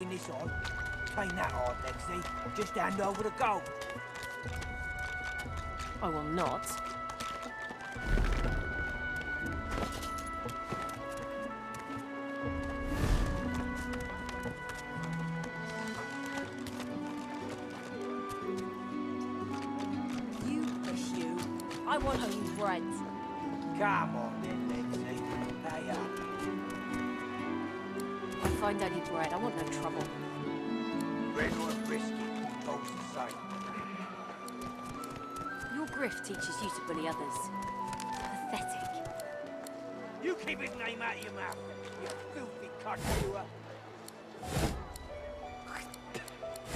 This on. Ain't that hard then, see? Just hand over the gold. I will not. You push you. I want only bread. Come on then, Lindsay. Hey up. I find only bread. I want no trouble. Bread or brisket, toast the same. Your grift teaches you to bully others. Pathetic. You keep his name out of your mouth, you filthy cunt chewer.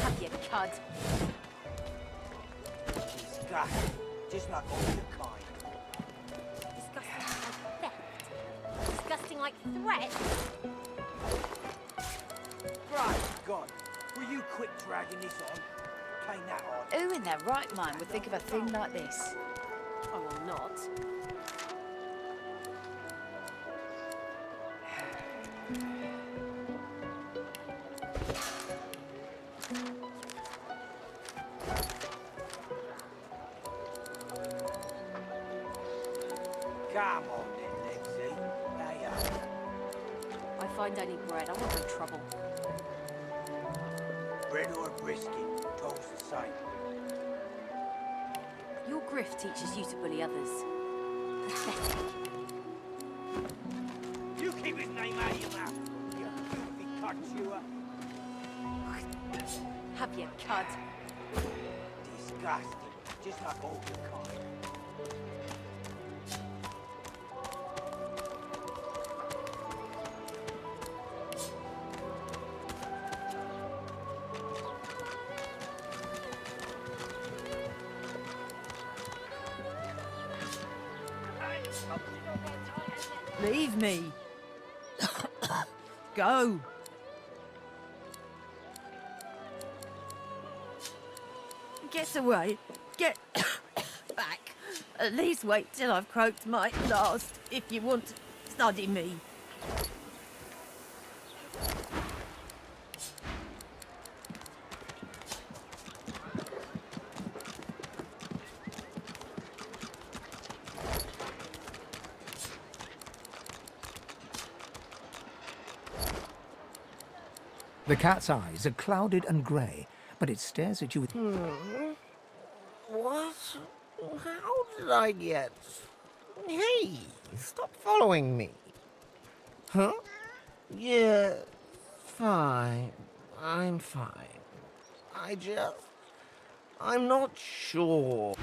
Have your cud. Disgusting. Just like all your kind. Disgusting like theft. Disgusting like threat. Christ God, will you quit dragging this on? Ain't that hard. Who in their right mind would think of a thing like this? I will not. Come on then, Lindsay. Hey up. I find only bread. I want no trouble. Bread or brisket, toast the same. Your grift teaches you to bully others. Pathetic. You keep his name out of your mouth, you filthy cunt chewer. Have your cud. Disgusting. Just like all your kind. Leave me. Go. Get away. Get back. At least wait till I've croaked my last if you want to study me. The cat's eyes are clouded and grey, but it stares at you with... What? How did I get... Hey, stop following me. Huh? Yeah, fine. I'm fine. I'm not sure.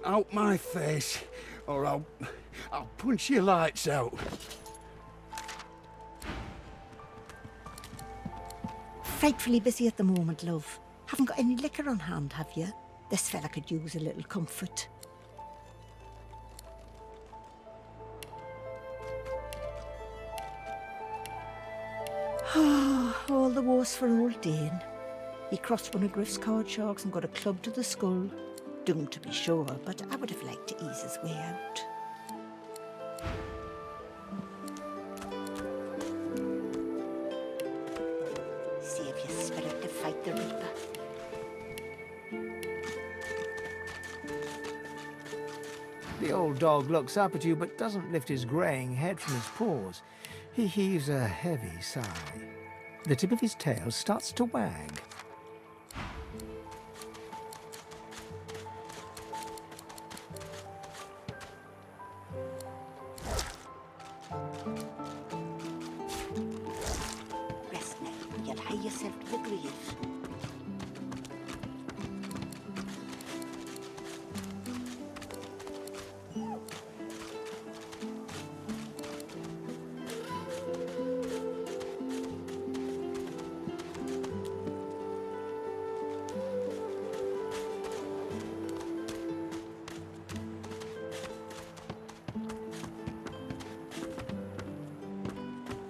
Out my face, or I'll punch your lights out. Frightfully busy at the moment, love. Haven't got any liquor on hand, have you? This fella could use a little comfort. All the worse for old Dane. He crossed one of Griff's card sharks and got a club to the skull. Doomed to be sure, but I would have liked to ease his way out. Save your spirit to fight the Reaper. The old dog looks up at you but doesn't lift his greying head from his paws. He heaves a heavy sigh. The tip of his tail starts to wag. Rest now, you'll hie yourself to the grave.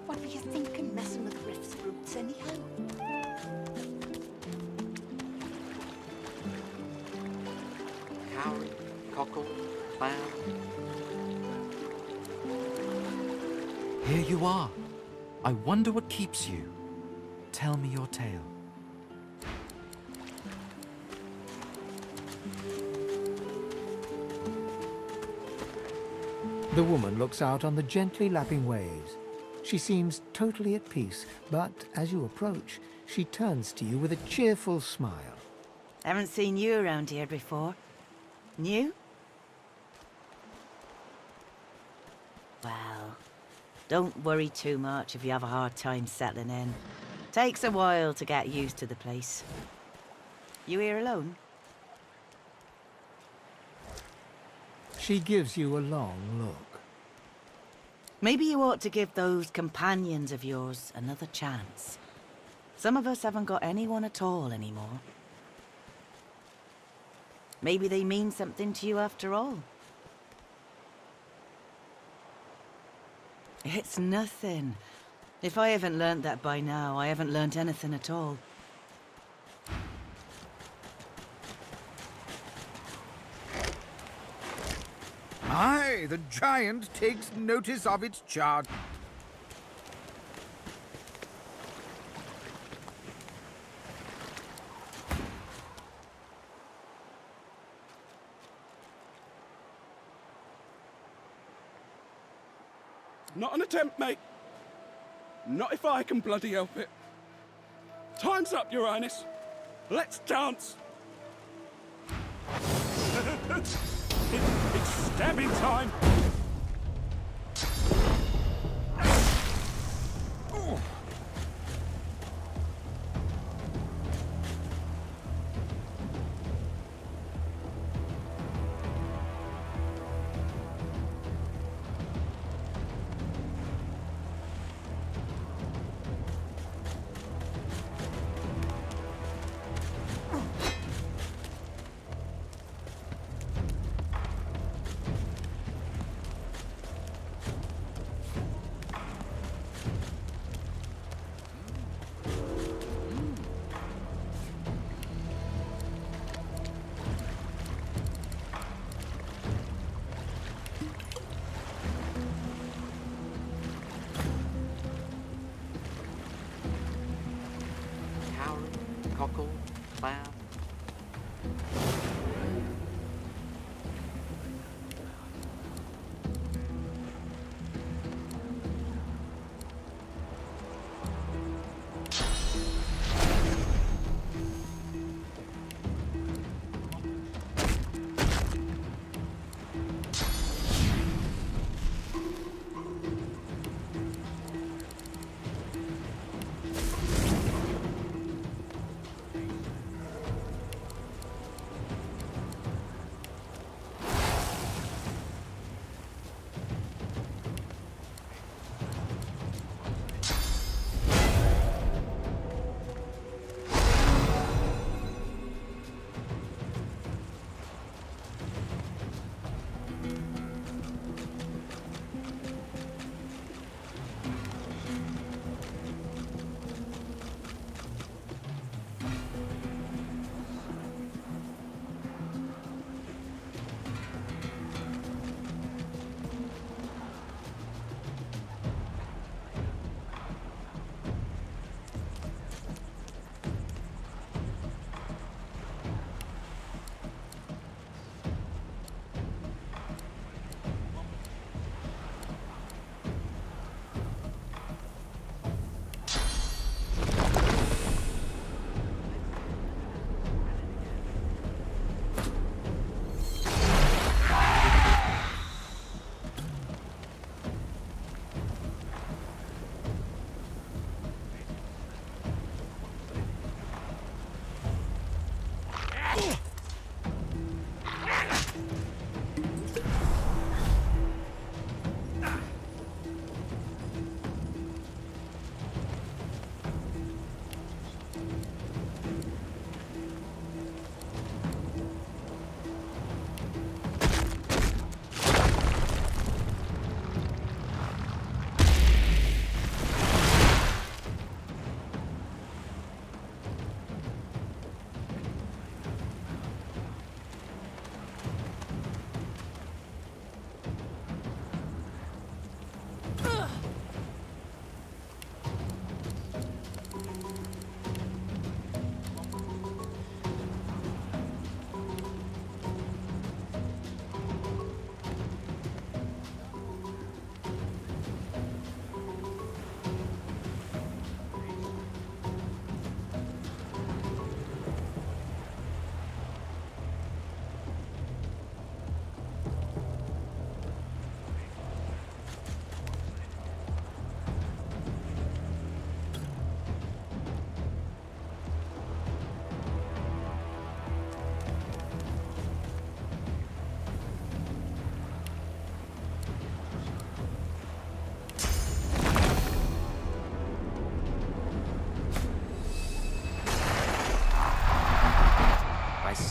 What were you thinking, messing with Riff's roots anyhow? Cowrie, cockle, clown. Here you are. I wonder what keeps you. Tell me your tale. The woman looks out on the gently lapping waves. She seems totally at peace, but as you approach, she turns to you with a cheerful smile. Haven't seen you around here before. New? Well, don't worry too much if you have a hard time settling in. Takes a while to get used to the place. You here alone? She gives you a long look. Maybe you ought to give those companions of yours another chance. Some of us haven't got anyone at all anymore. Maybe they mean something to you after all. It's nothing. If I haven't learnt that by now, I haven't learnt anything at all. Aye, the giant takes notice of its charge. Not an attempt, mate. Not if I can bloody help it. Time's up, Your Highness. Let's dance. It's stabbing time. Cowrie, cockle, clown.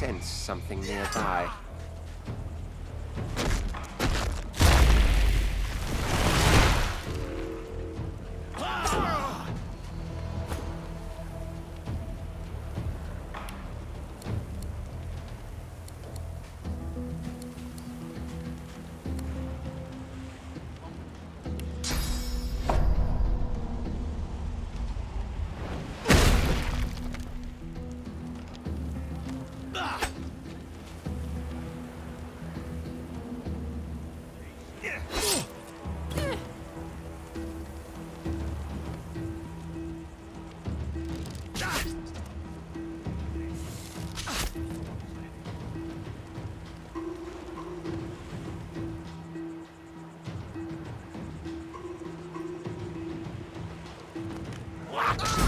sense something nearby.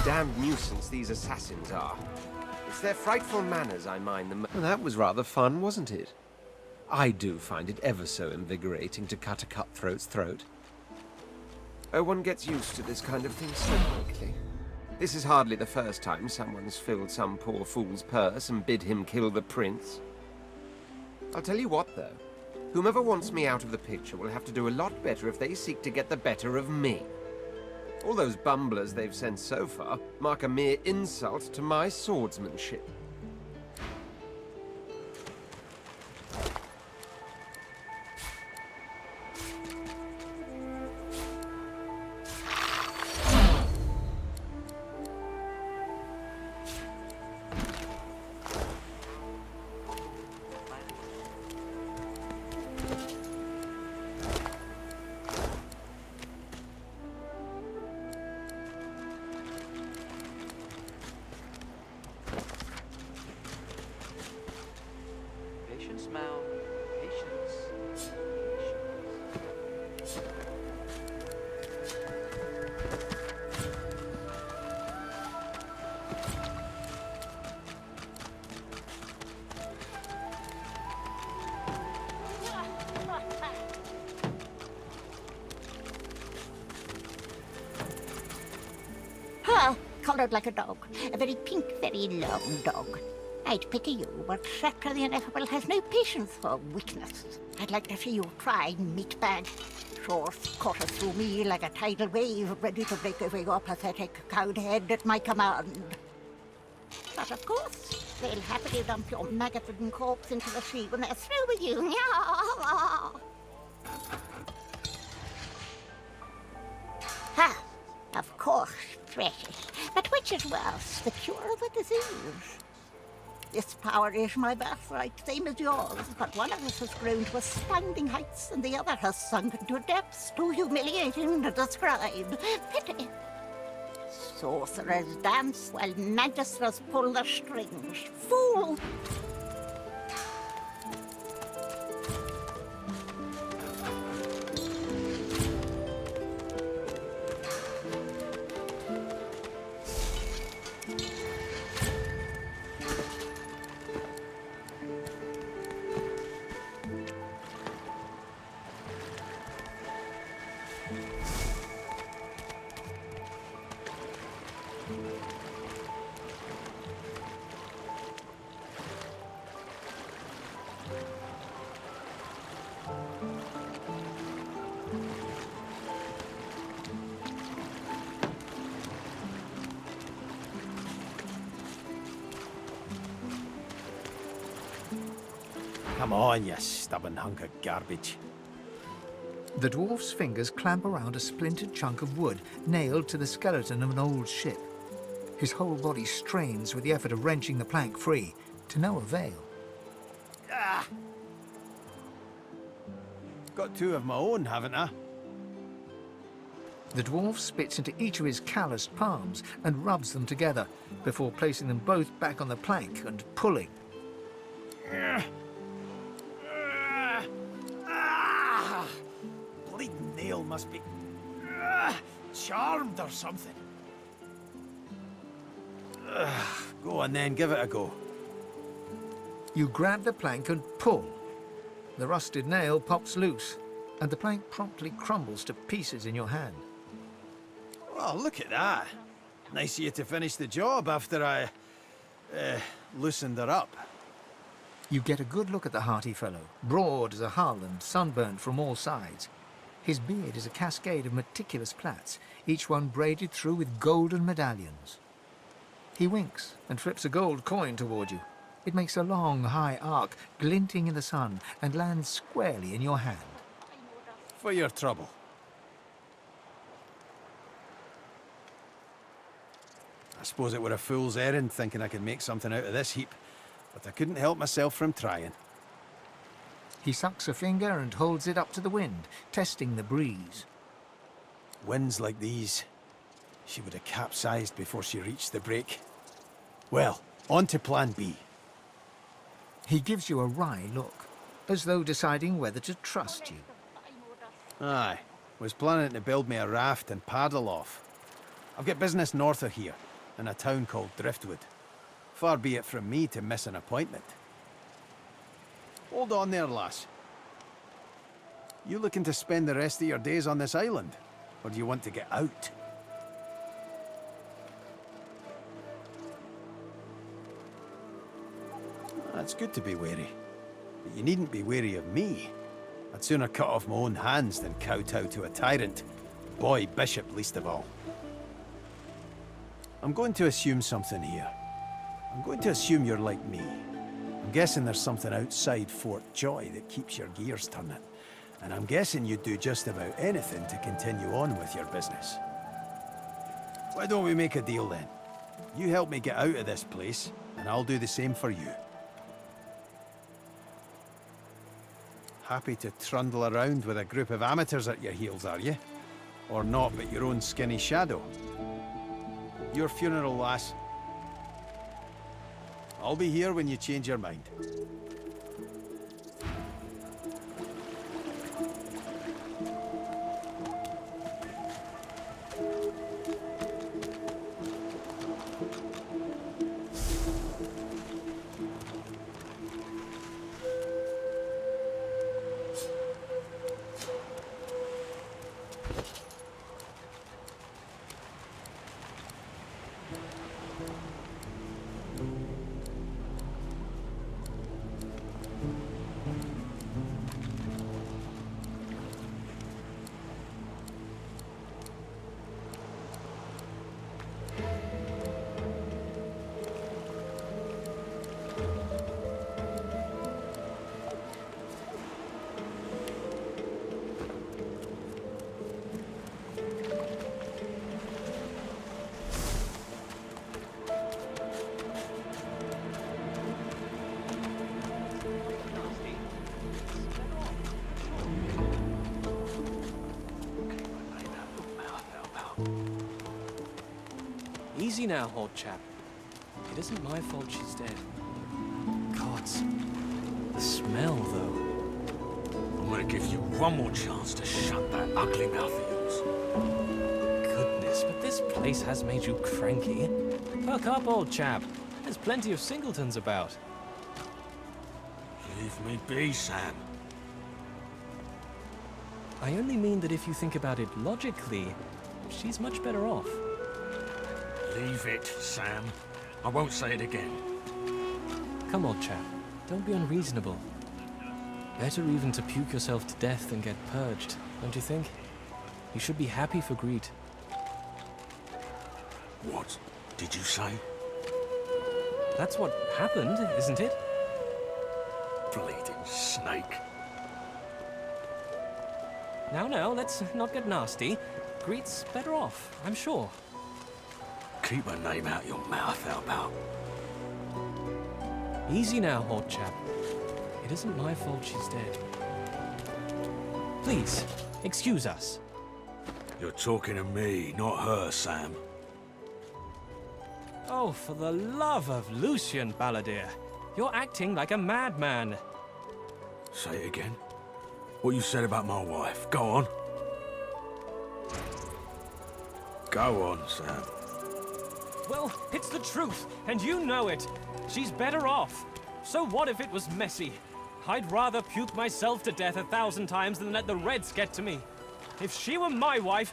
Damned nuisance these assassins are. It's their frightful manners I mind them. Well, that was rather fun, wasn't it? I do find it ever so invigorating to cut a cutthroat's throat. Oh, one gets used to this kind of thing so quickly. This is hardly the first time someone's filled some poor fool's purse and bid him kill the prince. I'll tell you what, though. Whomever wants me out of the picture will have to do a lot better if they seek to get the better of me. All those bumblers they've sent so far mark a mere insult to my swordsmanship. Patience, Mal. Patience. Ha! Coloured like a dog. A very pink, very long dog. I'd pity you, but Shakra the Ineffable has no patience for weakness. I'd like to see you try, meatbag. Shorts cut us through me like a tidal wave, ready to break over your pathetic cowed head at my command. But of course, they'll happily dump your maggot-ridden corpse into the sea when they're through with you. Ha! Of course, precious. But which is worse, the cure of a disease? This power is my birthright, same as yours, but one of us has grown to astounding heights and the other has sunk into depths too humiliating to describe. Pity. Sorcerers dance while magisters pull the strings. Fool! Come on, you stubborn hunk of garbage. The dwarf's fingers clamp around a splintered chunk of wood nailed to the skeleton of an old ship. His whole body strains with the effort of wrenching the plank free, to no avail. Ah! Got two of my own, haven't I? The dwarf spits into each of his calloused palms and rubs them together, before placing them both back on the plank and pulling. Bleeding nail must be charmed or something. Go on then, give it a go. You grab the plank and pull. The rusted nail pops loose, and the plank promptly crumbles to pieces in your hand. Well, look at that. Nice of you to finish the job after I loosened her up. You get a good look at the hearty fellow, broad as a hull and sunburned from all sides. His beard is a cascade of meticulous plaits, each one braided through with golden medallions. He winks and flips a gold coin toward you. It makes a long, high arc, glinting in the sun, and lands squarely in your hand. For your trouble. I suppose it were a fool's errand thinking I could make something out of this heap, but I couldn't help myself from trying. He sucks a finger and holds it up to the wind, testing the breeze. Winds like these, she would have capsized before she reached the break. Well, on to plan B. He gives you a wry look, as though deciding whether to trust you. Aye, was planning to build me a raft and paddle off. I've got business north of here, in a town called Driftwood. Far be it from me to miss an appointment. Hold on there, lass. You looking to spend the rest of your days on this island? Or do you want to get out? It's good to be wary. But you needn't be wary of me. I'd sooner cut off my own hands than kowtow to a tyrant. Boy Bishop, least of all. I'm going to assume something here. I'm going to assume you're like me. I'm guessing there's something outside Fort Joy that keeps your gears turning. And I'm guessing you'd do just about anything to continue on with your business. Why don't we make a deal then? You help me get out of this place, and I'll do the same for you. Happy to trundle around with a group of amateurs at your heels, are you? Or not but your own skinny shadow? Your funeral, lass. I'll be here when you change your mind. Easy now, old chap. It isn't my fault she's dead. Gods. The smell, though. I'm gonna give you one more chance to shut that ugly mouth of yours. Goodness, but this place has made you cranky. Perk up, old chap. There's plenty of singletons about. Leave me be, Sam. I only mean that if you think about it logically, she's much better off. Leave it, Sam. I won't say it again. Come, old chap. Don't be unreasonable. Better even to puke yourself to death than get purged, don't you think? You should be happy for greed. What did you say? That's what happened, isn't it? Bleeding snake. Now, let's not get nasty. Greet's better off, I'm sure. Keep her name out your mouth, Albert. Easy now, old chap. It isn't my fault she's dead. Please, excuse us. You're talking to me, not her, Sam. Oh, for the love of Lucian, Balladeer. You're acting like a madman. Say it again. What you said about my wife. Go on. Go on, Sam. Well, it's the truth, and you know it. She's better off. So what if it was messy? I'd rather puke myself to death 1,000 times than let the Reds get to me. If she were my wife,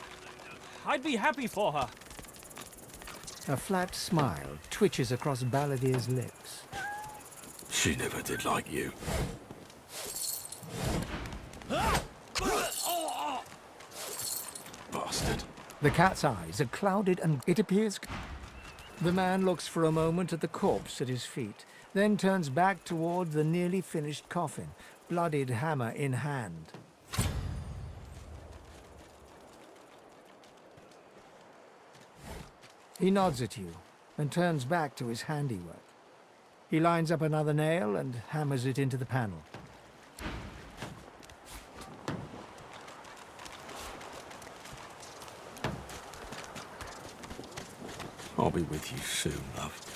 I'd be happy for her. A flat smile twitches across Balladeer's lips. She never did like you. Bastard. The cat's eyes are clouded and it appears... The man looks for a moment at the corpse at his feet, then turns back toward the nearly finished coffin, bloodied hammer in hand. He nods at you and turns back to his handiwork. He lines up another nail and hammers it into the panel. I'll be with you soon, love.